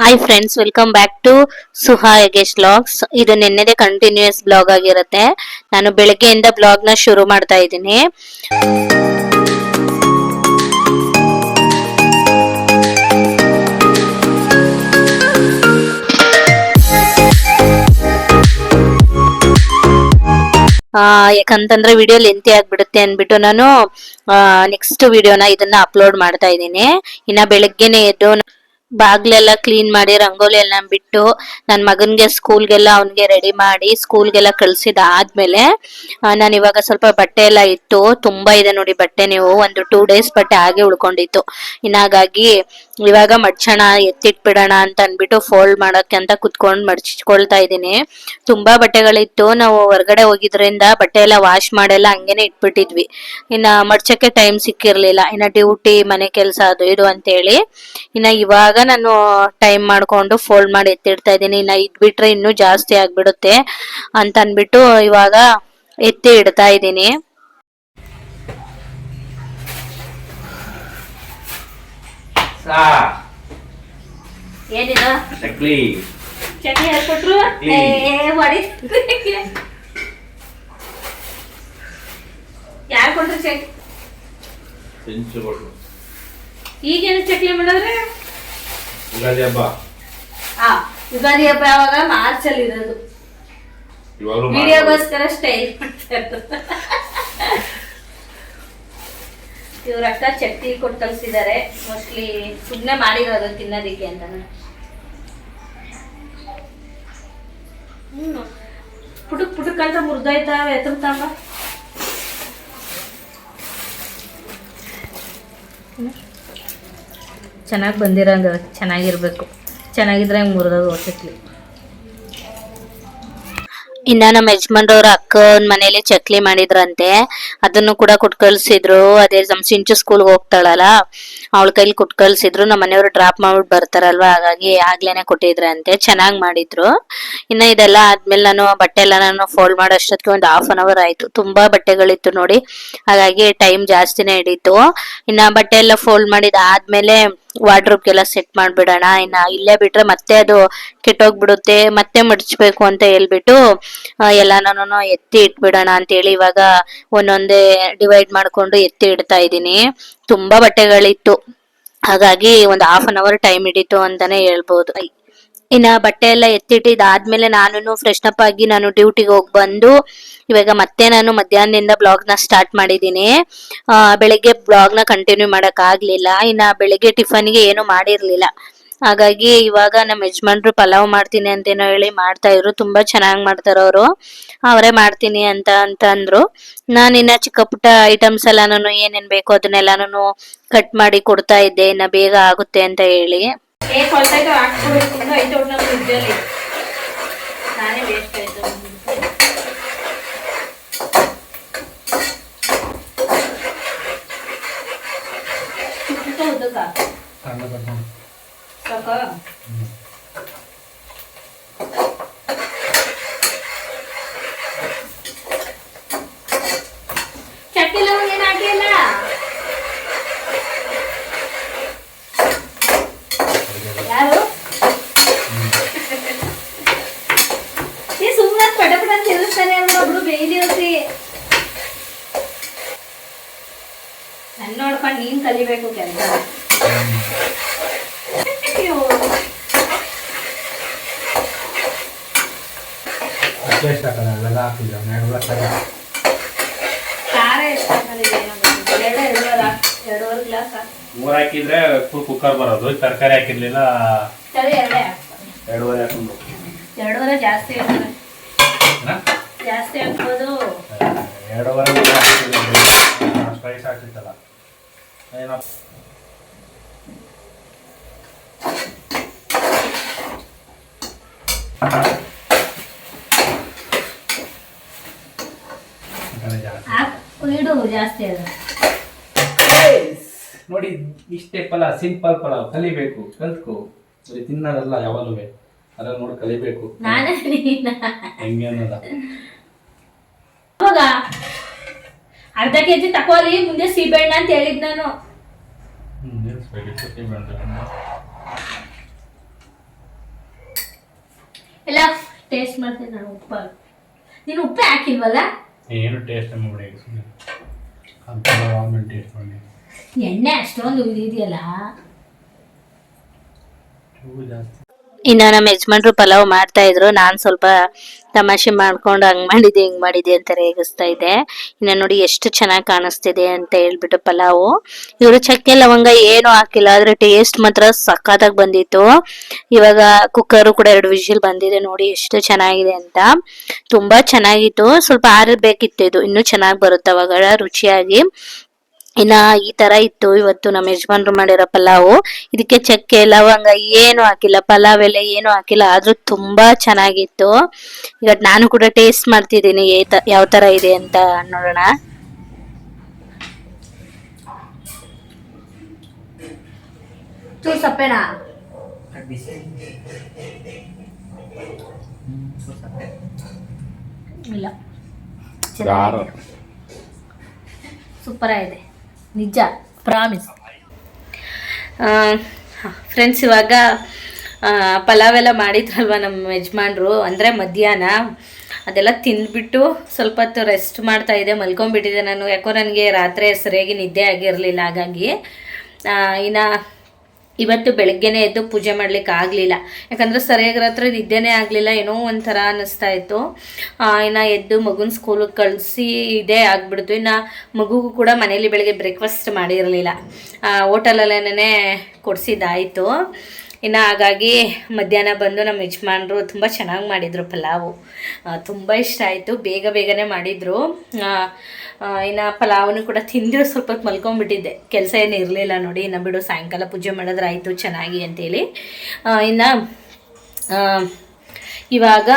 Hi friends, welcome back to ಸುಹಾ ಯಗೇಶ್ blogs. ಇದು ನಿನ್ನೆದೇ ಕಂಟಿನ್ಯೂಸ್ ಬ್ಲಾಗ್ ಆಗಿರುತ್ತೆ. ನಾನು ಬೆಳಗ್ಗೆಯಿಂದ ಬ್ಲಾಗ್ ನ ಶುರು ಮಾಡ್ತಾ ಇದ್ದೀನಿ. ಯಾಕಂತಂದ್ರೆ ವಿಡಿಯೋ ಲೆಂತಿ ಆಗ್ಬಿಡುತ್ತೆ ಅನ್ಬಿಟ್ಟು ನಾನು ನೆಕ್ಸ್ಟ್ ವಿಡಿಯೋನ ಇದನ್ನ ಅಪ್ಲೋಡ್ ಮಾಡ್ತಾ ಇದ್ದೀನಿ. ಇನ್ನ ಬೆಳಗ್ಗೆನೆ ಎದ್ದು ಬಾಗ್ಲೆಲ್ಲ ಕ್ಲೀನ್ ಮಾಡಿ ರಂಗೋಲಿ ಎಲ್ಲ ಬಿಟ್ಟು ನನ್ನ ಮಗನ್ಗೆ ಸ್ಕೂಲ್ಗೆಲ್ಲ ಅವನ್ಗೆ ರೆಡಿ ಮಾಡಿ ಸ್ಕೂಲ್ಗೆಲ್ಲ ಕಳ್ಸಿದ ಆದ್ಮೇಲೆ ನಾನು ಇವಾಗ ಸ್ವಲ್ಪ ಬಟ್ಟೆ ಎಲ್ಲ ಇತ್ತು. ತುಂಬಾ ಇದೆ ನೋಡಿ ಬಟ್ಟೆ, ನೀವು ಒಂದು 2 days ಬಟ್ಟೆ ಹಾಗೆ ಉಳ್ಕೊಂಡಿತ್ತು. ಹಾಗಾಗಿ ಇವಾಗ ಮಡ್ಚೋಣ, ಎತ್ತಿಟ್ಬಿಡೋಣ ಅಂತ ಅನ್ಬಿಟ್ಟು ಫೋಲ್ಡ್ ಮಾಡಕ್ಕೆ ಅಂತ ಕುತ್ಕೊಂಡು ಮಡ್ಚ್ಕೊಳ್ತಾ ಇದ್ದೀನಿ. ತುಂಬಾ ಬಟ್ಟೆಗಳಿತ್ತು. ನಾವು ಹೊರಗಡೆ ಹೋಗಿದ್ರಿಂದ ಬಟ್ಟೆ ಎಲ್ಲ ವಾಶ್ ಮಾಡೆಲ್ಲ ಹಂಗೇನೆ ಇಟ್ಬಿಟ್ಟಿದ್ವಿ. ಇನ್ನ ಮಡ್ಚಕ್ಕೆ ಟೈಮ್ ಸಿಕ್ಕಿರ್ಲಿಲ್ಲ. ಇನ್ನ ಡ್ಯೂಟಿ, ಮನೆ ಕೆಲಸ ಅದು ಇದು ಅಂತ ಹೇಳಿ ಇವಾಗ ನಾನು ಟೈಮ್ ಮಾಡ್ಕೊಂಡು ಫೋಲ್ಡ್ ಮಾಡಿ ಎತ್ತಿಡ್ತಾ ಇದ್ದೀನಿ. ಇನ್ನ ಇಟ್ಬಿಟ್ರೆ ಇನ್ನೂ ಜಾಸ್ತಿ ಆಗ್ಬಿಡುತ್ತೆ ಅಂತ ಅನ್ಬಿಟ್ಟು ಇವಾಗ ಎತ್ತಿ ಇಡ್ತಾ ಇದ್ದೀನಿ. ಏನಿದು ಚಕ್ಲಿ ಹೇಳ್ಕೊಟ್ರು ಮಾಡಿ ಯಾರು ಕೊಟ್ರು ಚಕ್ಲಿ? ಈಗೇನು ಚಕ್ಲಿ ಮಾಡಿದ್ರೆ ಯುಗಾದಿ ಹಬ್ಬ. ಯುಗಾದಿ ಹಬ್ಬ ಯಾವಾಗ? ಮಾರ್ಚ್ ಅಲ್ಲಿ ಇರೋದು. ವಿಡಿಯೋಗೋಸ್ಕರ ಸ್ಟೈಲ್ ಇವ್ರ ಅಕ್ಕ ಚಕ್ಲಿ ಕೊಟ್ಟು ಕಳ್ಸಿದ್ದಾರೆ. ಮೋಸ್ಟ್ಲಿ ಸುಮ್ಮನೆ ಮಾಡಿರೋದು ತಿನ್ನೋದಿಕ್ಕೆ ಅಂತ. ಪುಟುಕ್ ಪುಟುಕ್ ಅಂತ ಮುರಿದೋಯ್ತಾವ ಎತ್ತಂಬ. ಚೆನ್ನಾಗಿ ಬಂದಿರಂಗ ಚೆನ್ನಾಗಿರ್ಬೇಕು. ಚೆನ್ನಾಗಿದ್ರೆ ಮುರಿದೋದು ಚಕ್ಲಿ. ಇನ್ನ ನಮ್ಮ ಯಜಮಾನ್ರವ್ರ ಅಕ್ಕನ ಮನೇಲಿ ಚಕ್ಲಿ ಮಾಡಿದ್ರಂತೆ, ಅದನ್ನು ಕೂಡ ಕೊಟ್ಟು ಕಳ್ಸಿದ್ರು. ಅದೇ ನಮ್ ಸಿಂಚು ಸ್ಕೂಲ್ಗೆ ಹೋಗ್ತಾಳಲ್ಲ, ಅವಳ ಕೈಲಿ ಕೊಟ್ಟು ಕಳ್ಸಿದ್ರು. ನಮ್ಮ ಮನೆಯವರು ಡ್ರಾಪ್ ಮಾಡ್ಬಿಟ್ಟು ಬರ್ತಾರಲ್ವಾ, ಹಾಗಾಗಿ ಆಗ್ಲೇನೆ ಕೊಟ್ಟಿದ್ರಂತೆ. ಚೆನ್ನಾಗ್ ಮಾಡಿದ್ರು. ಇನ್ನ ಇದೆಲ್ಲ ಆದ್ಮೇಲೆ ನಾನು ಬಟ್ಟೆ ಎಲ್ಲ ಫೋಲ್ಡ್ ಮಾಡೋ ಅಷ್ಟೊತ್ತಿಗೆ ಒಂದು 1/2 hour ಆಯ್ತು. ತುಂಬಾ ಬಟ್ಟೆಗಳಿತ್ತು ನೋಡಿ, ಹಾಗಾಗಿ ಟೈಮ್ ಜಾಸ್ತಿನೇ ಹಿಡಿತು. ಇನ್ನ ಬಟ್ಟೆ ಎಲ್ಲ ಫೋಲ್ಡ್ ಮಾಡಿದ ಆದ್ಮೇಲೆ ವಾರ್ಡ್ರೋಬ್ಗೆಲ್ಲ ಸೆಟ್ ಮಾಡ್ಬಿಡೋಣ. ಇನ್ನ ಇಲ್ಲೇ ಬಿಟ್ರೆ ಮತ್ತೆ ಅದು ಕೆಟ್ಟೋಗ್ಬಿಡುತ್ತೆ, ಮತ್ತೆ ಮಡ್ಚ್ಬೇಕು ಅಂತ ಹೇಳ್ಬಿಟ್ಟು ಎಲ್ಲಾನು ಎತ್ತಿ ಇಟ್ಬಿಡೋಣ ಅಂತ ಹೇಳಿ ಇವಾಗ ಒಂದೊಂದೇ ಡಿವೈಡ್ ಮಾಡ್ಕೊಂಡು ಎತ್ತಿ ಇಡ್ತಾ ಇದ್ದೀನಿ. ತುಂಬಾ ಬಟ್ಟೆಗಳಿತ್ತು, ಹಾಗಾಗಿ ಒಂದು 1/2 hour ಟೈಮ್ ಹಿಡಿತು ಅಂತಾನೆ ಹೇಳ್ಬೋದು. ಇನ್ನ ಬಟ್ಟೆ ಎಲ್ಲ ಎತ್ತಿಟ್ಟಿದ್ದಾದ್ಮೇಲೆ ನಾನು ಫ್ರೆಶ್ ಅಪ್ ಆಗಿ ನಾನು ಡ್ಯೂಟಿಗೆ ಹೋಗಿ ಬಂದು ಇವಾಗ ಮತ್ತೆ ನಾನು ಮಧ್ಯಾಹ್ನದಿಂದ ಬ್ಲಾಗ್ ನ ಸ್ಟಾರ್ಟ್ ಮಾಡಿದ್ದೀನಿ. ಬೆಳಿಗ್ಗೆ ಬ್ಲಾಗ್ ನ ಕಂಟಿನ್ಯೂ ಮಾಡಕ್ ಆಗ್ಲಿಲ್ಲ. ಇನ್ನ ಬೆಳಿಗ್ಗೆ ಟಿಫನ್ಗೆ ಏನು ಮಾಡಿರ್ಲಿಲ್ಲ, ಹಾಗಾಗಿ ಇವಾಗ ನಮ್ಮ ಯಜಮಾನ್ರು ಪಲಾವ್ ಮಾಡ್ತೀನಿ ಅಂತೇನೋ ಹೇಳಿ ಮಾಡ್ತಾ ಇದ್ರು. ತುಂಬಾ ಚೆನ್ನಾಗ್ ಮಾಡ್ತಾರ ಅವರು. ಅವರೇ ಮಾಡ್ತೀನಿ ಅಂತ ಅಂದ್ರು. ನಾನು ಇನ್ನ ಚಿಕ್ಕ ಪುಟ್ಟ ಐಟಮ್ಸ್ ಎಲ್ಲಾನು ಏನೇನ್ ಬೇಕು ಅದನ್ನೆಲ್ಲಾನು ಕಟ್ ಮಾಡಿ ಕೊಡ್ತಾ ಇದ್ದೆ, ಇನ್ನ ಬೇಗ ಆಗುತ್ತೆ ಅಂತ ಹೇಳಿ. ನಾನೇ ವೇಸ್ಟ್ ಆಯ್ತು. ಚಕ್ಕಿಲ್ಲ ಏನ್ ಹಾಕಿಲ್ಲ. ಯಾರು ಸುಮ್ಮನೆ ಪಟ ಪಟ ತಿರುಸ್ತಾನೆ ಒಬ್ರು ಬೇಯ್ಲಿ ಹೋಗ್ರಿ. ನನ್ನ ನೋಡ್ಕೊಂಡು ನೀನ್ ಕಲಿಬೇಕು ಕೆಲಸ. ಮೂರ್ ಹಾಕಿದ್ರೆ ಫುಲ್ ಕುಕ್ಕರ್ ಬರೋದು. ತರಕಾರಿ ಹಾಕಿರ್ಲಿಲ್ಲ, 2.5 ಹಾಕೊಂಡು 2.5 ಜಾಸ್ತಿ ಹಾಕ್ಬೋದು. 2.5 ಸ್ಪೈಸ್ ಹಾಕ್ತಿತ್ತಲ್ಲ. ಜಾಸ್ತಿ ಅದ ನೋಡಿ. ಇಷ್ಟೇ ಪಲಾವ್, ಸಿಂಪಲ್ ಪಲಾವ್. ಕಲಿಬೇಕು, ಕಲ್ತ್ಕೋ. ತಿನ್ನೋದಲ್ಲ ಯಾವಾಗಲೂ ಅದ್ರಲ್ಲಿ ನೋಡಿ ಕಲಿಬೇಕು. ಹೆಂಗೆ ಅನ್ನೋದ ಅರ್ಧ ಕೆಜಿ ತಕೋಲಿ, ಮುಂದೆ ಸೀಬೆಹಣ್ಣು ಅಂತ ಹೇಳಿದ್ ನಾನು. ಎಲ್ಲ ಟೇಸ್ಟ್ ಮಾಡ್ತೀನಿ ನಾನು. ಉಪ್ಪ ನೀನು ಉಪ್ಪೇ ಹಾಕಿಲ್ವಲ್ಲ? ಏನು ಟೇಸ್ಟ್ ಮಾಡಿ ಸುಮ್ಮನೆ ಆಮೇಲೆ ಟೇಸ್ಟ್ ಮಾಡಿ. ಎಣ್ಣೆ ಅಷ್ಟೊಂದು ಇದೆಯಲ್ಲ. ಜಾಸ್ತಿ. ಇನ್ನ ನಮ್ಮ ಯಜಮಾನ್ರು ಪಲಾವ್ ಮಾಡ್ತಾ ಇದ್ರು, ನಾನ್ ಸ್ವಲ್ಪ ತಮಾಷೆ ಮಾಡ್ಕೊಂಡು ಹಂಗ್ ಮಾಡಿದೆ ಹಿಂಗ್ ಮಾಡಿದೆ ಅಂತ ರೇಗಿಸ್ತಾ ಇದ್ದೆ. ಇನ್ನ ನೋಡಿ ಎಷ್ಟು ಚೆನ್ನಾಗಿ ಕಾಣಿಸ್ತಿದೆ ಅಂತ ಹೇಳ್ಬಿಟ್ಟು ಪಲಾವು. ಇವರು ಚಕ್ಕೆ ಲವಂಗ ಏನು ಹಾಕಿಲ್ಲ, ಆದ್ರೆ ಟೇಸ್ಟ್ ಮಾತ್ರ ಸಖತ್ತಾಗಿ ಬಂದಿತ್ತು. ಇವಾಗ ಕುಕ್ಕರ್ ಕೂಡ 2 ವಿಷಲ್ ಬಂದಿದೆ, ನೋಡಿ ಎಷ್ಟು ಚೆನ್ನಾಗಿದೆ ಅಂತ. ತುಂಬಾ ಚೆನ್ನಾಗಿತ್ತು. ಸ್ವಲ್ಪ ಆರಬೇಕಿತ್ತು, ಇದು ಇನ್ನೂ ಚೆನ್ನಾಗಿ ಬರುತ್ತೆ ಅವಾಗ ರುಚಿಯಾಗಿ. ಇನ್ನ ಈ ತರ ಇತ್ತು ಇವತ್ತು ನಮ್ಮ ಯಜಮಾನ್ರು ಮಾಡಿರೋ ಪಲಾವು. ಇದಕ್ಕೆ ಚಕ್ಕೆ ಲವಂಗ ಏನು ಹಾಕಿಲ್ಲ, ಪಲಾವ್ ಎಲೆ ಏನು ಹಾಕಿಲ್ಲ, ಆದ್ರೂ ತುಂಬಾ ಚೆನ್ನಾಗಿತ್ತು. ಈಗ ನಾನು ಕೂಡ ಟೇಸ್ಟ್ ಮಾಡ್ತಿದ್ದೀನಿ ಯಾವ ತರ ಇದೆ ಅಂತ ನೋಡೋಣ. ಸಪ್ಪೆನಾ? ಇಲ್ಲ, ಸೂಪರ್ ಆಗಿದೆ ನಿಜ, ಪ್ರಾಮಿಸ್. ಫ್ರೆಂಡ್ಸ್, ಇವಾಗ ಪಲಾವ್ ಎಲ್ಲ ಮಾಡಿದ್ರಲ್ವ ನಮ್ಮ ಯಜಮಾನ್ರು, ಅಂದರೆ ಮಧ್ಯಾಹ್ನ ಅದೆಲ್ಲ ತಿಂದ್ಬಿಟ್ಟು ಸ್ವಲ್ಪ ಹೊತ್ತು ರೆಸ್ಟ್ ಮಾಡ್ತಾ ಇದ್ದೆ, ಮಲ್ಕೊಂಡ್ಬಿಟ್ಟಿದ್ದೆ ನಾನು. ಯಾಕೋ ನನಗೆ ರಾತ್ರಿ ಸರಿಯಾಗಿ ನಿದ್ದೆ ಆಗಿರಲಿಲ್ಲ, ಹಾಗಾಗಿ ಇನ್ನು ಇವತ್ತು ಬೆಳಗ್ಗೆನೇ ಎದ್ದು ಪೂಜೆ ಮಾಡ್ಲಿಕ್ಕೆ ಆಗಲಿಲ್ಲ. ಯಾಕಂದರೆ ಸರಿಯಾಗಿ ರಾತ್ರಿ ನಿದ್ದೆನೇ ಆಗಲಿಲ್ಲ, ಏನೋ ಒಂಥರ ಅನ್ನಿಸ್ತಾ ಇತ್ತು. ಇನ್ನು ಎದ್ದು ಮಗುನ ಸ್ಕೂಲಿಗೆ ಕಳಿಸಿ ಇದೇ ಆಗಿಬಿಡ್ತು. ಇನ್ನು ಮಗುಗೂ ಕೂಡ ಮನೇಲಿ ಬೆಳಗ್ಗೆ ಬ್ರೇಕ್ಫಾಸ್ಟ್ ಮಾಡಿರಲಿಲ್ಲ, ಹೋಟೆಲಲ್ಲೇನೇ ಕೊಡಿಸಿದ್ದಾಯಿತು. ಇನ್ನು ಹಾಗಾಗಿ ಮಧ್ಯಾಹ್ನ ಬಂದು ನಮ್ಮ ಯಜಮಾನ್ರು ತುಂಬ ಚೆನ್ನಾಗಿ ಮಾಡಿದರು ಪಲಾವು, ತುಂಬ ಇಷ್ಟ ಆಯಿತು. ಬೇಗನೆ ಮಾಡಿದರು. ಇನ್ನು ಪಲಾವನ್ನು ಕೂಡ ತಿಂದು ಸ್ವಲ್ಪ ಹೊತ್ತು ಮಲ್ಕೊಂಡ್ಬಿಟ್ಟಿದ್ದೆ, ಕೆಲಸ ಏನು ಇರಲಿಲ್ಲ ನೋಡಿ. ಇನ್ನು ಬಿಡು ಸಾಯಂಕಾಲ ಪೂಜೆ ಮಾಡಿದ್ರಾಯಿತು ಚೆನ್ನಾಗಿ ಅಂತೇಳಿ. ಇನ್ನು ಇವಾಗ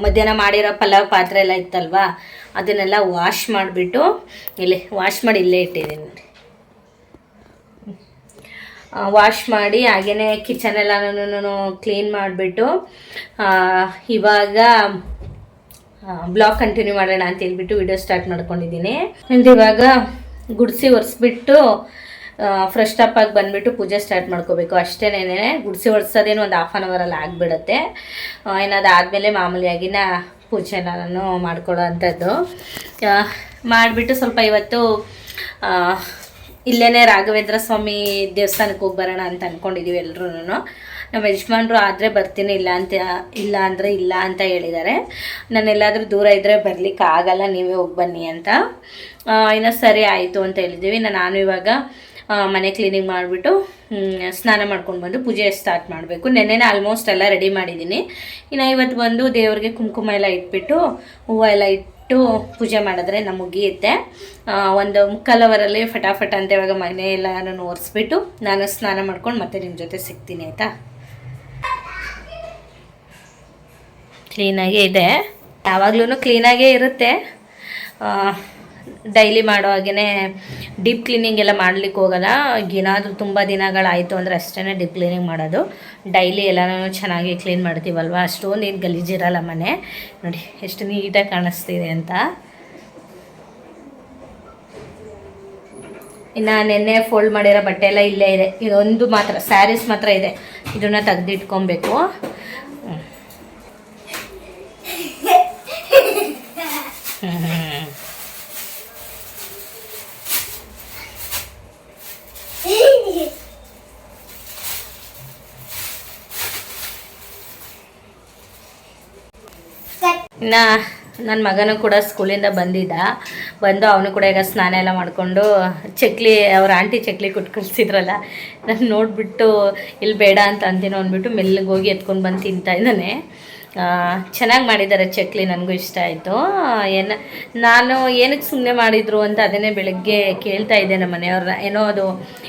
ಮಧ್ಯಾಹ್ನ ಮಾಡಿರೋ ಪಲಾವ್ ಪಾತ್ರೆ ಎಲ್ಲ ಇತ್ತಲ್ವ, ಅದನ್ನೆಲ್ಲ ವಾಶ್ ಮಾಡಿಬಿಟ್ಟು ವಾಶ್ ಮಾಡಿ ಇಲ್ಲೇ ಇಟ್ಟಿದ್ದೀನಿ ನೋಡಿ. ವಾಶ್ ಮಾಡಿ ಹಾಗೇ ಕಿಚನ್ ಎಲ್ಲನೂ ಕ್ಲೀನ್ ಮಾಡಿಬಿಟ್ಟು ಇವಾಗ ಬ್ಲಾಗ್ ಕಂಟಿನ್ಯೂ ಮಾಡೋಣ ಅಂತ ಹೇಳ್ಬಿಟ್ಟು ವಿಡಿಯೋ ಸ್ಟಾರ್ಟ್ ಮಾಡ್ಕೊಂಡಿದ್ದೀನಿ. ಅಂದರೆ ಇವಾಗ ಗುಡಿಸಿ ಒರೆಸ್ಬಿಟ್ಟು ಫ್ರೆಶ್ ಅಪ್ ಆಗಿ ಬಂದುಬಿಟ್ಟು ಪೂಜೆ ಸ್ಟಾರ್ಟ್ ಮಾಡ್ಕೋಬೇಕು ಅಷ್ಟೇನೇನೆ. ಗುಡಿಸಿ ಒರೆಸೋದೇನು ಒಂದು 1/2 hour ಆಗಿಬಿಡುತ್ತೆ. ಏನಾದಾದಮೇಲೆ ಮಾಮೂಲಿಯಾಗಿನ ಪೂಜೆನ ನಾನು ಮಾಡ್ಕೊಳ್ಳೋ ಅಂಥದ್ದು ಮಾಡಿಬಿಟ್ಟು ಸ್ವಲ್ಪ ಇವತ್ತು ಇಲ್ಲೇ ರಾಘವೇಂದ್ರ ಸ್ವಾಮಿ ದೇವಸ್ಥಾನಕ್ಕೆ ಹೋಗಿ ಬರೋಣ ಅಂತ ಅಂದ್ಕೊಂಡಿದ್ದೀವಿ ಎಲ್ಲರೂ. ನಮ್ಮ ಯಜಮಾನ್ರು ಆದರೆ ಬರ್ತೀನಿ, ಇಲ್ಲ ಅಂದರೆ ಇಲ್ಲ ಅಂತ ಹೇಳಿದ್ದಾರೆ. ನಾನೆಲ್ಲಾದರೂ ದೂರ ಇದ್ದರೆ ಬರಲಿಕ್ಕೆ ಆಗಲ್ಲ, ನೀವೇ ಹೋಗಿ ಬನ್ನಿ ಅಂತ. ಇನ್ನು ಸರಿ ಆಯಿತು ಅಂತ ಹೇಳಿದ್ದೀವಿ. ನಾನು ಇವಾಗ ಮನೆ ಕ್ಲೀನಿಂಗ್ ಮಾಡಿಬಿಟ್ಟು ಸ್ನಾನ ಮಾಡ್ಕೊಂಡು ಬಂದು ಪೂಜೆ ಸ್ಟಾರ್ಟ್ ಮಾಡಬೇಕು. ನೆನ್ನೆನೇ ಆಲ್ಮೋಸ್ಟ್ ಎಲ್ಲ ರೆಡಿ ಮಾಡಿದ್ದೀನಿ. ಇನ್ನು ಇವತ್ತು ಬಂದು ದೇವ್ರಿಗೆ ಕುಂಕುಮ ಎಲ್ಲ ಇಟ್ಬಿಟ್ಟು ಹೂವು ಎಲ್ಲ ಇಟ್ಟು ಪೂಜೆ ಮಾಡಿದ್ರೆ ನಮ್ಮ ಮುಗಿಯುತ್ತೆ. 1:45 hourಲ್ಲಿ ಫಟಾಫಟ್ ಅಂತ ಇವಾಗ ಮನೆ ಎಲ್ಲ ನಾನು ಒರೆಸ್ಬಿಟ್ಟು ನಾನು ಸ್ನಾನ ಮಾಡ್ಕೊಂಡು ಮತ್ತೆ ನಿಮ್ಮ ಜೊತೆ ಸಿಗ್ತೀನಿ, ಆಯಿತಾ? ಕ್ಲೀನಾಗೇ ಇದೆ, ಯಾವಾಗಲೂ ಕ್ಲೀನಾಗೇ ಇರುತ್ತೆ. ಡೈಲಿ ಮಾಡೋ ಹಾಗೇ ಡೀಪ್ ಕ್ಲೀನಿಂಗ್ ಎಲ್ಲ ಮಾಡ್ಲಿಕ್ಕೆ ಹೋಗೋಲ್ಲ. ಏನಾದರೂ ತುಂಬ ದಿನಗಳಾಯಿತು ಅಂದರೆ ಅಷ್ಟೇ ಡೀಪ್ ಕ್ಲೀನಿಂಗ್ ಮಾಡೋದು. ಡೈಲಿ ಎಲ್ಲನೂ ಚೆನ್ನಾಗಿ ಕ್ಲೀನ್ ಮಾಡ್ತೀವಲ್ವ, ಅಷ್ಟೊಂದು ಏನು ಗಲೀಜಿರಲ್ಲ ಮನೆ. ನೋಡಿ ಎಷ್ಟು ನೀಟಾಗಿ ಕಾಣಿಸ್ತಿದೆ ಅಂತ. ಇನ್ನು ನೆನ್ನೆ ಫೋಲ್ಡ್ ಮಾಡಿರೋ ಬಟ್ಟೆ ಎಲ್ಲ ಇಲ್ಲೇ ಇದೆ. ಇದೊಂದು ಮಾತ್ರ ಸ್ಯಾರೀಸ್ ಮಾತ್ರ ಇದೆ, ಇದನ್ನು ತೆಗೆದಿಟ್ಕೊಬೇಕು. ಇನ್ನು ನನ್ನ ಮಗನೂ ಕೂಡ ಸ್ಕೂಲಿಂದ ಬಂದು ಅವನು ಕೂಡ ಈಗ ಸ್ನಾನ ಎಲ್ಲ ಮಾಡಿಕೊಂಡು ಚಕ್ಲಿ, ಅವ್ರ ಆಂಟಿ ಚಕ್ಲಿ ಕೊಟ್ಟು ಕಳಿಸಿದ್ರಲ್ಲ, ನಾನು ನೋಡಿಬಿಟ್ಟು ಇಲ್ಲಿ ಬೇಡ ಅಂತ ಅಂತೀನೋ ಅಂದ್ಬಿಟ್ಟು ಮೆಲ್ಲಗೆ ಹೋಗಿ ಎತ್ಕೊಂಡು ಬಂದು ತಿಂತಾ ಇದ್ದಾನೆ. ಚೆನ್ನಾಗಿ ಮಾಡಿದ್ದಾರೆ ಚಕ್ಲಿ, ನನಗೂ ಇಷ್ಟ ಆಯಿತು. ನಾನು ಏನಕ್ಕೆ ಸುಮ್ಮನೆ ಮಾಡಿದರು ಅಂತ ಅದನ್ನೇ ಬೆಳಗ್ಗೆ ಕೇಳ್ತಾ ಇದ್ದೆ ನಮ್ಮ ಮನೆಯವ್ರನ್ನ. ಏನೋ ಅದು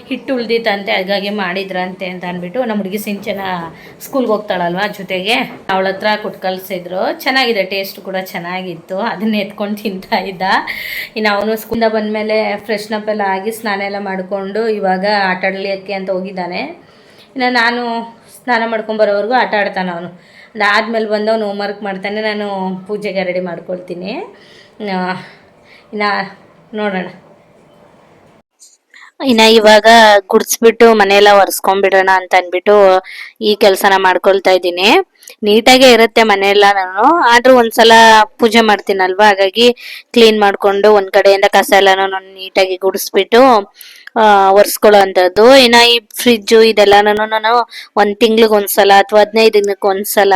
ಹಿಟ್ಟು ಉಳ್ದಿತ್ತಂತೆ, ಹಾಗಾಗಿ ಮಾಡಿದ್ರಂತೆ ಅಂತ ಅಂದ್ಬಿಟ್ಟು. ನಮ್ಮ ಹುಡುಗಿ ಸಿಂಚನ ಸ್ಕೂಲ್ಗೆ ಹೋಗ್ತಾಳಲ್ವ ಜೊತೆಗೆ, ಅವಳ ಹತ್ರ ಕೊಟ್ಟು ಕಳಿಸಿದ್ರು. ಚೆನ್ನಾಗಿದೆ, ಟೇಸ್ಟ್ ಕೂಡ ಚೆನ್ನಾಗಿತ್ತು. ಅದನ್ನೇ ಎತ್ಕೊಂಡು ತಿಂತಾ ಇದ್ದ. ಇನ್ನು ಅವನು ಸ್ಕೂಲಿಂದ ಬಂದಮೇಲೆ ಫ್ರೆಶ್ನಪ್ ಎಲ್ಲ ಆಗಿ ಸ್ನಾನ ಎಲ್ಲ ಮಾಡಿಕೊಂಡು ಇವಾಗ ಆಟ ಆಡಲಿಕ್ಕೆ ಅಂತ ಹೋಗಿದ್ದಾನೆ. ಇನ್ನು ನಾನು ಸ್ನಾನ ಮಾಡ್ಕೊಂಬರೋವರೆಗೂ ಆಟ ಆಡ್ತಾನೆ ಅವನು. ಅದಾದಮೇಲೆ ಬಂದು ಅವನು ಹೋಮ್ವರ್ಕ್ ಮಾಡ್ತಾನೆ, ನಾನು ಪೂಜೆಗೆ ರೆಡಿ ಮಾಡ್ಕೊಳ್ತೀನಿ. ಇನ್ನು ನೋಡೋಣ. ಇನ್ನು ಇವಾಗ ಗುಡಿಸ್ಬಿಟ್ಟು ಮನೆಯೆಲ್ಲ ಒರೆಸ್ಕೊಂಡ್ಬಿಡೋಣ ಅಂತ ಅಂದ್ಬಿಟ್ಟು ಈ ಕೆಲಸನ ಮಾಡ್ಕೊಳ್ತಾ ಇದ್ದೀನಿ. ನೀಟಾಗೆ ಇರುತ್ತೆ ಮನೆಯೆಲ್ಲ. ನಾನು ಆದ್ರೂ ಒಂದ್ಸಲ ಪೂಜೆ ಮಾಡ್ತೀನಲ್ವಾ, ಹಾಗಾಗಿ ಕ್ಲೀನ್ ಮಾಡ್ಕೊಂಡು ಒಂದ್ ಕಡೆಯಿಂದ ಕಸ ಎಲ್ಲಾನು ನಾನು ನೀಟಾಗಿ ಗುಡಿಸ್ಬಿಟ್ಟು ಒರೆಸ್ಕೊಳ್ಳೋ ಅಂತದ್ದು. ಇನ್ನ ಈ ಫ್ರಿಜ್ಜು ಇದೆಲ್ಲಾನು ನಾನು ಒಂದ್ ಒಂದ್ಸಲ ಅಥವಾ 15 ದಿನಕ್ಕೆ ಒಂದ್ಸಲ,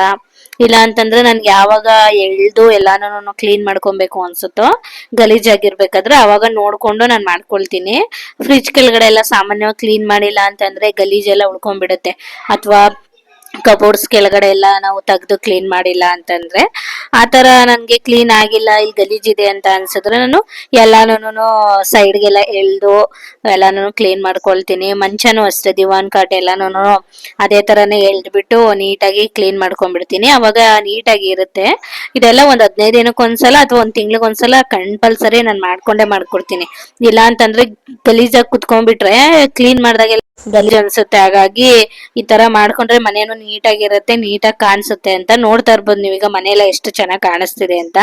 ಇಲ್ಲ ಅಂತಂದ್ರೆ ನನ್ಗೆ ಯಾವಾಗ ಎಳ್ದು ಎಲ್ಲಾನು ಕ್ಲೀನ್ ಮಾಡ್ಕೊಬೇಕು ಅನ್ಸುತ್ತೋ, ಗಲೀಜಾಗಿರ್ಬೇಕಾದ್ರೆ ಅವಾಗ ನೋಡ್ಕೊಂಡು ನಾನು ಮಾಡ್ಕೊಳ್ತೀನಿ. ಫ್ರಿಜ್ ಕೆಳಗಡೆ ಎಲ್ಲ ಸಾಮಾನ್ಯವಾಗಿ ಕ್ಲೀನ್ ಮಾಡಿಲ್ಲ ಅಂತಂದ್ರೆ ಗಲೀಜೆಲ್ಲ ಉಳ್ಕೊಂಡ್ಬಿಡುತ್ತೆ, ಅಥವಾ ಕಬೋರ್ಡ್ಸ್ ಕೆಳಗಡೆ ಎಲ್ಲ ನಾವು ತೆಗ್ದು ಕ್ಲೀನ್ ಮಾಡಿಲ್ಲ ಅಂತಂದ್ರೆ, ಆತರ ನನ್ಗೆ ಕ್ಲೀನ್ ಆಗಿಲ್ಲ, ಇಲ್ಲಿ ಗಲೀಜಿದೆ ಅಂತ ಅನ್ಸಿದ್ರೆ ನಾನು ಎಲ್ಲಾನು ಸೈಡ್ಗೆಲ್ಲ ಎಳ್ದು ಎಲ್ಲಾನು ಕ್ಲೀನ್ ಮಾಡ್ಕೊಳ್ತೀನಿ. ಮಂಚನೂ ಅಷ್ಟೇ, ದಿವಾನ್ ಕಾಟ್ ಎಲ್ಲಾನು ಅದೇ ತರನೇ ಎಳ್ದ್ಬಿಟ್ಟು ನೀಟಾಗಿ ಕ್ಲೀನ್ ಮಾಡ್ಕೊಂಡ್ಬಿಡ್ತೀನಿ, ಅವಾಗ ನೀಟಾಗಿ ಇರುತ್ತೆ. ಇದೆಲ್ಲ ಒಂದ್ 15 ದಿನಕ್ಕೊಂದ್ಸಲ ಅಥವಾ ಒಂದ್ ತಿಂಗ್ಳಿಗೊಂದ್ಸಲ ಕಂಪಲ್ಸರಿ ನಾನು ಮಾಡ್ಕೊಡ್ತೀನಿ. ಇಲ್ಲ ಅಂತಂದ್ರೆ ಗಲೀಜಾಗಿ ಕುತ್ಕೊಂಡ್ಬಿಟ್ರೆ ಕ್ಲೀನ್ ಮಾಡ್ದಾಗೆಲ್ಲ ಗಲೀಜ್ ಅನ್ಸುತ್ತೆ. ಹಾಗಾಗಿ ಈ ತರ ಮಾಡ್ಕೊಂಡ್ರೆ ಮನೇನು ನೀಟಾಗಿರುತ್ತೆ, ನೀಟಾಗಿ ಕಾಣಿಸುತ್ತೆ ಅಂತ. ನೋಡ್ತಾ ಇರ್ಬೋದು ನೀವೀಗ ಮನೆಯೆಲ್ಲ ಎಷ್ಟು ಚೆನ್ನಾಗಿ ಕಾಣಿಸ್ತಿದೆ ಅಂತ.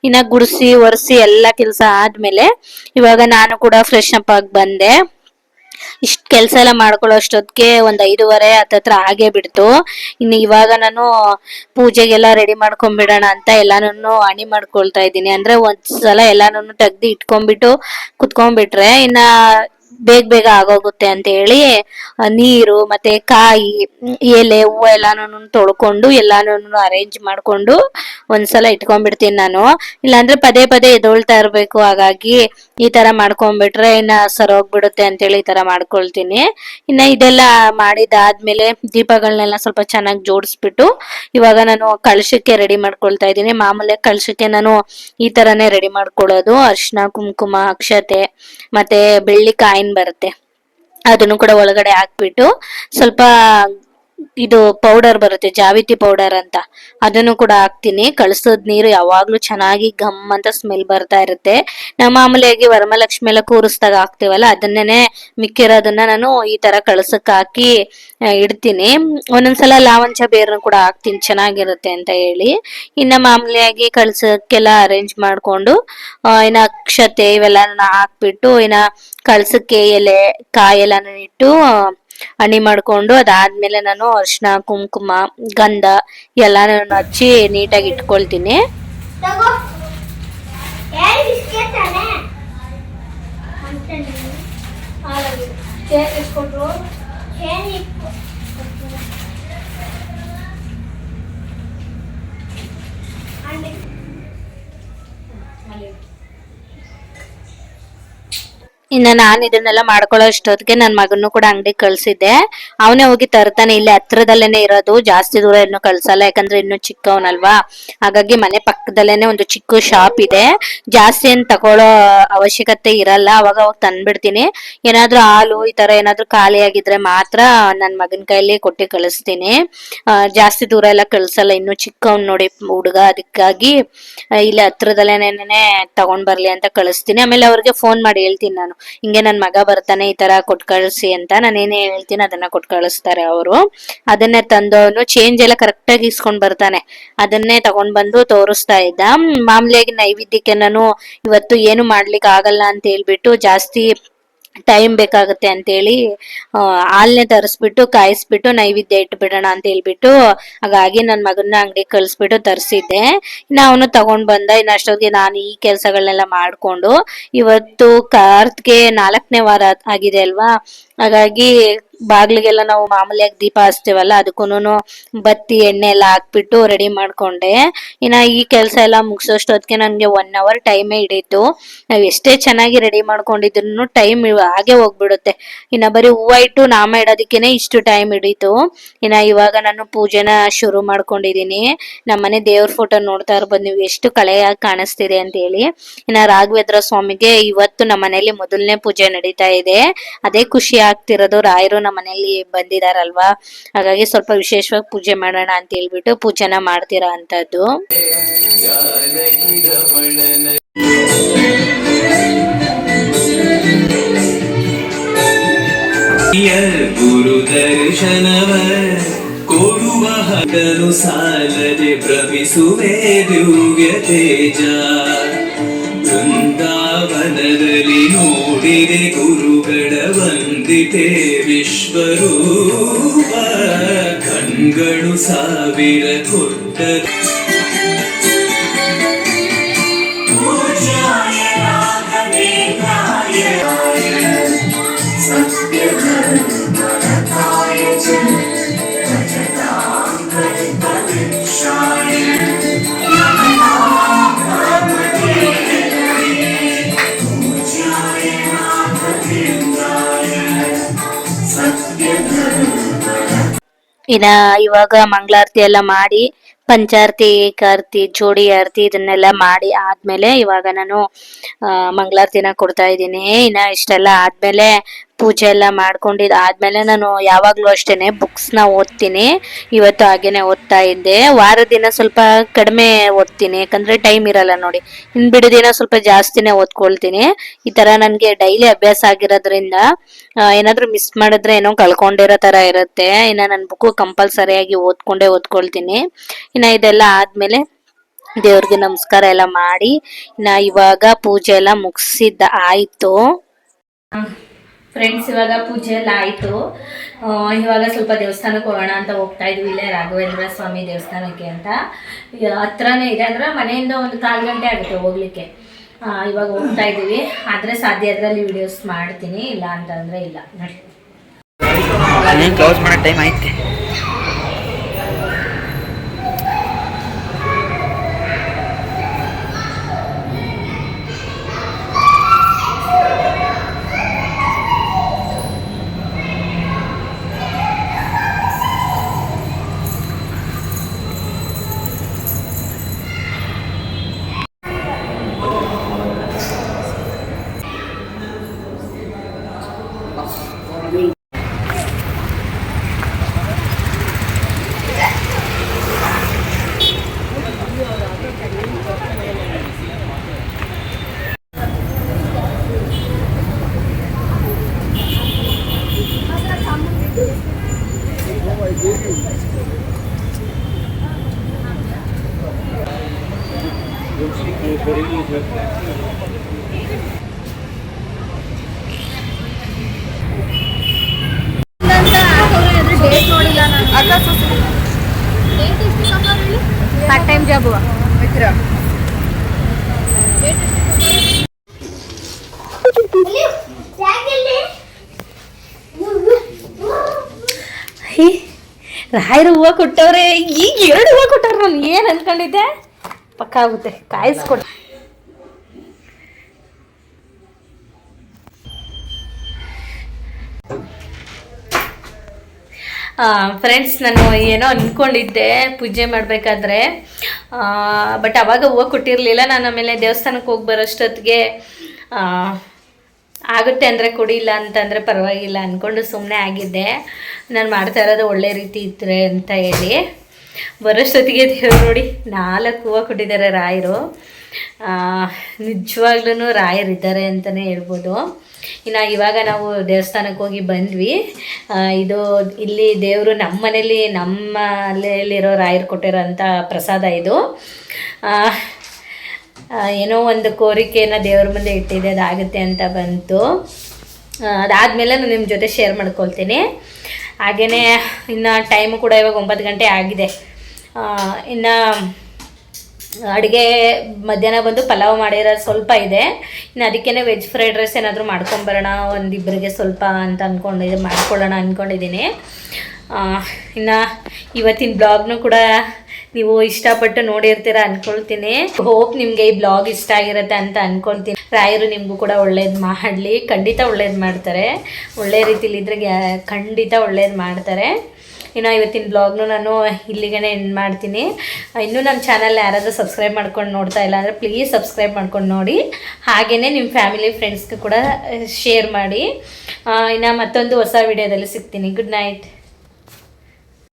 ಇನ್ನ ಗುಡಿಸಿ ಒರೆಸಿ ಎಲ್ಲಾ ಕೆಲಸ ಆದ್ಮೇಲೆ ಇವಾಗ ನಾನು ಕೂಡ ಫ್ರೆಶ್ ಅಪ್ ಆಗಿ ಬಂದೆ. ಇಷ್ಟ್ ಕೆಲ್ಸ ಎಲ್ಲ ಮಾಡ್ಕೊಳ್ಳೋ ಅಷ್ಟೊತ್ತಿಗೆ ಒಂದ್ 5:30 ಹತ್ತತ್ರ ಆಗೇ ಬಿಡ್ತು. ಇನ್ನು ಇವಾಗ ನಾನು ಪೂಜೆಗೆಲ್ಲ ರೆಡಿ ಮಾಡ್ಕೊಂಡ್ಬಿಡೋಣ ಅಂತ ಎಲ್ಲಾನು ಅಣಿ ಮಾಡ್ಕೊಳ್ತಾ ಇದ್ದೀನಿ. ಅಂದ್ರೆ ಒಂದ್ಸಲ ಎಲ್ಲಾನು ತೆಗ್ದು ಇಟ್ಕೊಂಡ್ಬಿಟ್ಟು ಕುತ್ಕೊಂಡ್ಬಿಟ್ರೆ ಇನ್ನ ಬೇಗ ಆಗೋಗುತ್ತೆ ಅಂತ ಹೇಳಿ ನೀರು ಮತ್ತೆ ಕಾಯಿ ಎಲೆ ಹೂವು ಎಲ್ಲಾನು ತೊಳ್ಕೊಂಡು ಎಲ್ಲಾನು ಅರೇಂಜ್ ಮಾಡ್ಕೊಂಡು ಒಂದ್ಸಲ ಇಟ್ಕೊಂಡ್ಬಿಡ್ತೀನಿ ನಾನು. ಇಲ್ಲಾಂದ್ರೆ ಪದೇ ಎದೊಳ್ತಾ ಇರ್ಬೇಕು, ಹಾಗಾಗಿ ಈ ತರ ಮಾಡ್ಕೊಂಡ್ಬಿಟ್ರೆ ಇನ್ನ ಸರೋಗ್ಬಿಡುತ್ತೆ ಅಂತೇಳಿ ಈ ತರ ಮಾಡ್ಕೊಳ್ತೀನಿ. ಇನ್ನ ಇದೆಲ್ಲ ಮಾಡಿದಾದ್ಮೇಲೆ ದೀಪಗಳನ್ನೆಲ್ಲ ಸ್ವಲ್ಪ ಚೆನ್ನಾಗಿ ಜೋಡಿಸ್ಬಿಟ್ಟು ಇವಾಗ ನಾನು ಕಳಶಕ್ಕೆ ರೆಡಿ ಮಾಡ್ಕೊಳ್ತಾ ಇದ್ದೀನಿ. ಮಾಮೂಲಿ ಕಳಶಕ್ಕೆ ನಾನು ಈ ತರನೇ ರೆಡಿ ಮಾಡ್ಕೊಳ್ಳೋದು. ಅರಿಶಿನ, ಕುಂಕುಮ, ಅಕ್ಷತೆ ಮತ್ತೆ ಬೆಳ್ಳಿ ಕಾಯಿನ್ ಬರುತ್ತೆ, ಅದನ್ನು ಕೂಡ ಒಳಗಡೆ ಹಾಕ್ಬಿಟ್ಟು ಸ್ವಲ್ಪ ಇದು ಪೌಡರ್ ಬರುತ್ತೆ, ಜಾವಿತ್ರಿ ಪೌಡರ್ ಅಂತ, ಅದನ್ನು ಕೂಡ ಹಾಕ್ತೀನಿ. ಕಳಸದ ನೀರು ಯಾವಾಗ್ಲೂ ಚೆನ್ನಾಗಿ ಘಮ್ ಅಂತ ಸ್ಮೆಲ್ ಬರ್ತಾ ಇರುತ್ತೆ. ನಮ್ಮ ಮಾಮೂಲಿಯಾಗಿ ವರಮಲಕ್ಷ್ಮಿ ಎಲ್ಲ ಕೂರಿಸ್ದಾಗ ಹಾಕ್ತಿವಲ್ಲ, ಅದನ್ನೇ ಮಿಕ್ಕಿರೋದನ್ನ ನಾನು ಈ ತರ ಕಳಸಕ್ಕೆ ಹಾಕಿ ಇಡ್ತೀನಿ. ಒಂದೊಂದ್ಸಲ ಲಾವಂಚ ಬೇರ್ನು ಕೂಡ ಹಾಕ್ತೀನಿ, ಚೆನ್ನಾಗಿರುತ್ತೆ ಅಂತ ಹೇಳಿ. ಇನ್ನ ಮಾಮೂಲಿಯಾಗಿ ಕಳಸಕ್ಕೆಲ್ಲ ಅರೇಂಜ್ ಮಾಡ್ಕೊಂಡು ಇನ್ನ ಅಕ್ಷತೆ ಇವೆಲ್ಲ ಹಾಕ್ಬಿಟ್ಟು ಇನ್ನ ಕಳಸಕ್ಕೆ ಎಲೆ ಕಾಯೆಲ್ಲಾನು ಇಟ್ಟು ಅಣಿ ಮಾಡ್ಕೊಂಡು ಅದಾದ್ಮೇಲೆ ನಾನು ಅರಿಶಿನ, ಕುಂಕುಮ, ಗಂಧ ಎಲ್ಲಾನು ಹಚ್ಚಿ ನೀಟಾಗಿ ಇಟ್ಕೊಳ್ತೀನಿ. ಇನ್ನ ನಾನ್ ಇದನ್ನೆಲ್ಲ ಮಾಡ್ಕೊಳ್ಳೋ ಅಷ್ಟೊತ್ತಿಗೆ ನನ್ ಮಗನ್ನು ಕೂಡ ಅಂಗಡಿ ಕಳ್ಸಿದ್ದೆ. ಅವನೇ ಹೋಗಿ ತರ್ತಾನೆ, ಇಲ್ಲಿ ಹತ್ರದಲ್ಲೇನೆ ಇರೋದು, ಜಾಸ್ತಿ ದೂರ ಇನ್ನು ಕಳ್ಸಲ್ಲ, ಯಾಕಂದ್ರೆ ಇನ್ನು ಚಿಕ್ಕವನಲ್ವಾ. ಹಾಗಾಗಿ ಮನೆ ಪಕ್ಕದಲ್ಲೇನೆ ಒಂದು ಚಿಕ್ಕ ಶಾಪ್ ಇದೆ, ಜಾಸ್ತಿ ಏನ್ ತಗೊಳ್ಳೋ ಅವಶ್ಯಕತೆ ಇರಲ್ಲ. ಅವಾಗ ತಂದ್ಬಿಡ್ತೀನಿ. ಏನಾದ್ರೂ ಹಾಲು ಈ ತರ ಏನಾದ್ರೂ ಖಾಲಿ ಆಗಿದ್ರೆ ಮಾತ್ರ ನನ್ ಮಗನ ಕೈಲಿ ಕೊಟ್ಟು ಕಳಿಸ್ತೀನಿ. ಜಾಸ್ತಿ ದೂರ ಎಲ್ಲ ಕಳ್ಸಲ್ಲ, ಇನ್ನು ಚಿಕ್ಕವನ್ ನೋಡಿ ಹುಡುಗ, ಅದಕ್ಕಾಗಿ ಇಲ್ಲಿ ಹತ್ರದಲ್ಲೇನೆ ತಗೊಂಡ್ ಬರ್ಲಿ ಅಂತ ಕಳಿಸ್ತೀನಿ. ಆಮೇಲೆ ಅವ್ರಿಗೆ ಫೋನ್ ಮಾಡಿ ಹೇಳ್ತೀನಿ ನಾನು, ಹಿಂಗೆ ನನ್ ಮಗ ಬರ್ತಾನೆ, ಈ ತರ ಕೊಟ್ ಕಳ್ಸಿ ಅಂತ. ನಾನೇನೇ ಹೇಳ್ತೀನಿ ಅದನ್ನ ಕೊಟ್ ಕಳಿಸ್ತಾರೆ ಅವರು. ಅದನ್ನೇ ತಂದವನು ಚೇಂಜ್ ಎಲ್ಲ ಕರೆಕ್ಟ್ ಆಗಿ ಇಸ್ಕೊಂಡ್ ಬರ್ತಾನೆ, ಅದನ್ನೇ ತಗೊಂಡ್ ಬಂದು ತೋರಿಸ್ತಾ ಇದ್ದ. ಮಾಮೂಲಿಯಾಗಿ ನೈವೇದ್ಯಕ್ಕೆ ನಾನು ಇವತ್ತು ಏನು ಮಾಡ್ಲಿಕ್ಕೆ ಆಗಲ್ಲ ಅಂತ ಹೇಳ್ಬಿಟ್ಟು, ಜಾಸ್ತಿ ಟೈಮ್ ಬೇಕಾಗುತ್ತೆ ಅಂತೇಳಿ ಹಾಲ್ನೇ ತರಿಸ್ಬಿಟ್ಟು ಕಾಯಿಸ್ಬಿಟ್ಟು ನೈವೇದ್ಯ ಇಟ್ಬಿಡೋಣ ಅಂತ ಹೇಳ್ಬಿಟ್ಟು, ಹಾಗಾಗಿ ನನ್ ಮಗನ್ನ ಅಂಗಡಿ ಕಳ್ಸ್ಬಿಟ್ಟು ತರಿಸಿದ್ದೆ. ಇನ್ನ ಅವನು ತಗೊಂಡ್ ಬಂದ. ಇನ್ನ ಅಷ್ಟೊತ್ತಿಗೆ ನಾನು ಈ ಕೆಲ್ಸಗಳನ್ನೆಲ್ಲ ಮಾಡ್ಕೊಂಡು, ಇವತ್ತು ಕಾರ್ತ್ಗೆ 4ನೇ ವಾರ ಆಗಿದೆ ಅಲ್ವಾ, ಹಾಗಾಗಿ ಬಾಗ್ಲಿಗೆಲ್ಲ ನಾವು ಮಾಮೂಲಿಯಾಗಿ ದೀಪ ಹಚ್ತೀವಲ್ಲ, ಅದಕ್ಕೂನು ಬತ್ತಿ ಎಣ್ಣೆ ಎಲ್ಲ ಹಾಕ್ಬಿಟ್ಟು ರೆಡಿ ಮಾಡ್ಕೊಂಡೆ. ಇನ್ನ ಈ ಕೆಲ್ಸ ಎಲ್ಲ ಮುಗಿಸೋಷ್ಟೊತ್ತಿಗೆ ನನ್ಗೆ 1 hour ಟೈಮೇ ಹಿಡೀತು. ನಾವ್ ಎಷ್ಟೇ ಚೆನ್ನಾಗಿ ರೆಡಿ ಮಾಡ್ಕೊಂಡಿದ್ರು ಟೈಮ್ ಹಾಗೆ ಹೋಗ್ಬಿಡುತ್ತೆ. ಇನ್ನ ಬರೀ ಹೂವ ಇಟ್ಟು ನಾಮ ಇಡೋದಕ್ಕೇನೆ ಇಷ್ಟು ಟೈಮ್ ಹಿಡೀತು. ಇನ್ನ ಇವಾಗ ನಾನು ಪೂಜೆನ ಶುರು ಮಾಡ್ಕೊಂಡಿದೀನಿ. ನಮ್ಮನೆ ದೇವ್ರ ಫೋಟೋ ನೋಡ್ತಾ ಇರ್ಬೋದು ನೀವು, ಎಷ್ಟು ಕಳೆಯಾಗಿ ಕಾಣಿಸ್ತಿದೆ ಅಂತ ಹೇಳಿ. ಇನ್ನ ರಾಘವೇಂದ್ರ ಸ್ವಾಮಿಗೆ ಇವತ್ತು ನಮ್ಮ ಮನೇಲಿ ಮೊದಲನೇ ಪೂಜೆ ನಡೀತಾ ಇದೆ. ಅದೇ ಖುಷಿ ಆಗ್ತಿರೋದು, ರಾಯರು ನಮ್ಮ ಮನೇಲಿ ಬಂದಿದಾರಲ್ವಾ, ಹಾಗಾಗಿ ಸ್ವಲ್ಪ ವಿಶೇಷವಾಗಿ ಪೂಜೆ ಮಾಡೋಣ ಅಂತ ಹೇಳ್ಬಿಟ್ಟು ಪೂಜೆನ ಮಾಡ್ತಿರೋ ಅಂತದ್ದು. ಗುರು ದರ್ಶನವ ಕೊಡುವ ಹಗಲು ಸಾಲದೆ ಭ್ರಮಿಸುವೆ ದಿವ್ಯ ತೇಜ. ಬೃಂದಾವನದಲ್ಲಿ ನೋಡಿದೆ ಗುರುಗಳ ವಂದಿತೆ ವಿಶ್ವರೂಪ ಕಣ್ಗಳು ಸಾವಿರ ಕೊಟ್ಟ ಇನ್ನ ಇವಾಗ ಮಂಗಳಾರತಿ ಎಲ್ಲ ಮಾಡಿ ಪಂಚಾರತಿ ಏಕಾರತಿ ಜೋಡಿ ಆರತಿ ಇದನ್ನೆಲ್ಲ ಮಾಡಿ ಆದ್ಮೇಲೆ ಇವಾಗ ನಾನು ಮಂಗಳಾರತಿನ ಕೊಡ್ತಾ ಇದ್ದೀನಿ. ಇನ್ನ ಇಷ್ಟೆಲ್ಲ ಆದ್ಮೇಲೆ ಪೂಜೆ ಎಲ್ಲ ಮಾಡ್ಕೊಂಡಿದ್ ಆದ್ಮೇಲೆ ನಾನು ಯಾವಾಗ್ಲೂ ಅಷ್ಟೇನೆ ಬುಕ್ಸ್ ನ ಓದ್ತೀನಿ. ಇವತ್ತು ಹಾಗೇನೆ ಓದ್ತಾ ಇದ್ದೆ. ವಾರದ ದಿನ ಸ್ವಲ್ಪ ಕಡಿಮೆ ಓದ್ತೀನಿ, ಯಾಕಂದ್ರೆ ಟೈಮ್ ಇರಲ್ಲ ನೋಡಿ. ಇನ್ ಬಿಡು ದಿನ ಸ್ವಲ್ಪ ಜಾಸ್ತಿನೇ ಓದ್ಕೊಳ್ತೀನಿ. ಈ ತರ ನನ್ಗೆ ಡೈಲಿ ಅಭ್ಯಾಸ ಆಗಿರೋದ್ರಿಂದ ಏನಾದ್ರು ಮಿಸ್ ಮಾಡಿದ್ರೆ ಏನೋ ಕಳ್ಕೊಂಡಿರೋ ತರ ಇರುತ್ತೆ. ಇನ್ನ ನನ್ ಬುಕ್ ಕಂಪಲ್ಸರಿಯಾಗಿ ಓದ್ಕೊಳ್ತೀನಿ. ಇನ್ನ ಇದೆಲ್ಲ ಆದ್ಮೇಲೆ ದೇವ್ರಿಗೆ ನಮಸ್ಕಾರ ಎಲ್ಲ ಮಾಡಿ ಇನ್ನ ಇವಾಗ ಪೂಜೆ ಎಲ್ಲ ಮುಗಿಸಿದ್ದ ಆಯ್ತು. ಫ್ರೆಂಡ್ಸ್, ಇವಾಗ ಪೂಜೆ ಎಲ್ಲ ಆಯ್ತು. ಇವಾಗ ಸ್ವಲ್ಪ ದೇವಸ್ಥಾನಕ್ಕೆ ಹೋಗೋಣ ಅಂತ ಹೋಗ್ತಾ ಇದ್ವಿ. ಇಲ್ಲೇ ರಾಘವೇಂದ್ರ ಸ್ವಾಮಿ ದೇವಸ್ಥಾನಕ್ಕೆ ಅಂತ ಹತ್ರನೇ ಇದೆ, ಅಂದ್ರೆ ಮನೆಯಿಂದ ಒಂದು 1/4 ಗಂಟೆ ಆಗುತ್ತೆ ಹೋಗ್ಲಿಕ್ಕೆ. ಇವಾಗ ಹೋಗ್ತಾ ಇದೀವಿ. ಆದ್ರೆ ಸಾಧ್ಯ ಅದರಲ್ಲಿ ವಿಡಿಯೋಸ್ ಮಾಡ್ತೀನಿ, ಇಲ್ಲ ಅಂತಂದ್ರೆ ಇಲ್ಲ. ನೋಡಿ, ಕ್ಲೋಸ್ ಮಾಡೋ ಟೈಮ್ ಐತೆ. ಪಾರ್ಟ್ ಟೈಮ್ ಜಾಬ್ ರಾಯರು ಹೂವು ಕೊಟ್ಟವ್ರೆ. ಈಗ 2 ಹೂವು ಕೊಟ್ಟವ್ರೆ. ನಾನು ಏನ್ ಅನ್ಕೊಂಡಿದ್ದೆ, ಪಕ್ಕ ಆಗುತ್ತೆ, ಕಾಯಿಸ್ಕೊಟ್ಟು. ಫ್ರೆಂಡ್ಸ್, ನಾನು ಏನೋ ಅಂದ್ಕೊಂಡಿದ್ದೆ ಪೂಜೆ ಮಾಡಬೇಕಾದ್ರೆ, ಬಟ್ ಅವಾಗ ಹೂವು ಕೊಟ್ಟಿರಲಿಲ್ಲ. ನಾನು ಆಮೇಲೆ ದೇವಸ್ಥಾನಕ್ಕೆ ಹೋಗಿ ಬರೋಷ್ಟೊತ್ತಿಗೆ ಆಗುತ್ತೆ ಅಂದರೆ ಕೊಡಿ, ಇಲ್ಲ ಅಂತಂದರೆ ಪರವಾಗಿಲ್ಲ ಅಂದ್ಕೊಂಡು ಸುಮ್ಮನೆ ಆಗಿದ್ದೆ. ನಾನು ಮಾಡ್ತಾ ಇರೋದು ಒಳ್ಳೆ ರೀತಿ ಇದ್ದರೆ ಅಂತ ಹೇಳಿ. ಬರೋಷ್ಟೊತ್ತಿಗೆ ದೇವ್ರು ನೋಡಿ 4 ಹೂವು ಕೊಟ್ಟಿದ್ದಾರೆ ರಾಯರು. ನಿಜವಾಗ್ಲೂ ರಾಯರಿದ್ದಾರೆ ಅಂತಲೇ ಹೇಳ್ಬೋದು. ಇನ್ನು ಇವಾಗ ನಾವು ದೇವಸ್ಥಾನಕ್ಕೆ ಹೋಗಿ ಬಂದ್ವಿ. ಇಲ್ಲಿ ದೇವರು ನಮ್ಮ ಮನೆಯಲ್ಲಿರೋ ರಾಯರು ಕೊಟ್ಟಿರೋಂಥ ಪ್ರಸಾದ ಇದು. ಏನೋ ಒಂದು ಕೋರಿಕೆಯನ್ನು ದೇವ್ರ ಮುಂದೆ ಇಟ್ಟಿದೆ, ಅದಾಗುತ್ತೆ ಅಂತ ಬಂತು. ಅದಾದಮೇಲೆ ನಾನು ನಿಮ್ಮ ಜೊತೆ ಶೇರ್ ಮಾಡ್ಕೊಳ್ತೀನಿ. ಹಾಗೆಯೇ ಇನ್ನು ಟೈಮು ಕೂಡ ಇವಾಗ 9 ಗಂಟೆ ಆಗಿದೆ. ಇನ್ನು ಅಡುಗೆ ಮಧ್ಯಾಹ್ನ ಬಂದು ಪಲಾವ್ ಮಾಡಿರೋದು ಸ್ವಲ್ಪ ಇದೆ. ಇನ್ನು ಅದಕ್ಕೇ ವೆಜ್ ಫ್ರೈಡ್ ರೈಸ್ ಏನಾದರೂ ಮಾಡ್ಕೊಂಬರೋಣ ಒಂದಿಬ್ಬರಿಗೆ ಸ್ವಲ್ಪ ಅಂತ ಮಾಡ್ಕೊಳ್ಳೋಣ ಅಂದ್ಕೊಂಡಿದ್ದೀನಿ. ಇನ್ನು ಇವತ್ತಿನ ಬ್ಲಾಗ್ನು ಕೂಡ ನೀವು ಇಷ್ಟಪಟ್ಟು ನೋಡಿರ್ತೀರ ಅಂದ್ಕೊಳ್ತೀನಿ. ಹೋಪ್ ನಿಮಗೆ ಈ ಬ್ಲಾಗ್ ಇಷ್ಟ ಆಗಿರುತ್ತೆ ಅಂತ ಅಂದ್ಕೊಳ್ತೀನಿ. ರಾಯರು ನಿಮಗೂ ಕೂಡ ಒಳ್ಳೇದು ಮಾಡಲಿ, ಖಂಡಿತ ಒಳ್ಳೇದು ಮಾಡ್ತಾರೆ. ಒಳ್ಳೆ ರೀತಿಲಿದ್ರೆ ಖಂಡಿತ ಒಳ್ಳೇದು ಮಾಡ್ತಾರೆ. ಇನ್ನು ಇವತ್ತಿನ ಬ್ಲಾಗ್ನು ನಾನು ಇಲ್ಲಿಗೆ ಎಂಡ್ ಮಾಡ್ತೀನಿ. ಇನ್ನೂ ನಮ್ಮ ಚಾನಲ್ ಯಾರಾದರೂ ಸಬ್ಸ್ಕ್ರೈಬ್ ಮಾಡ್ಕೊಂಡು ನೋಡ್ತಾ ಇಲ್ಲ ಅಂದರೆ ಪ್ಲೀಸ್ ಸಬ್ಸ್ಕ್ರೈಬ್ ಮಾಡ್ಕೊಂಡು ನೋಡಿ. ಹಾಗೆಯೇ ನಿಮ್ಮ ಫ್ಯಾಮಿಲಿ ಫ್ರೆಂಡ್ಸ್ಗೂ ಕೂಡ ಶೇರ್ ಮಾಡಿ. ಇನ್ನು ಮತ್ತೊಂದು ಹೊಸ ವಿಡಿಯೋದಲ್ಲಿ ಸಿಗ್ತೀನಿ. Good night.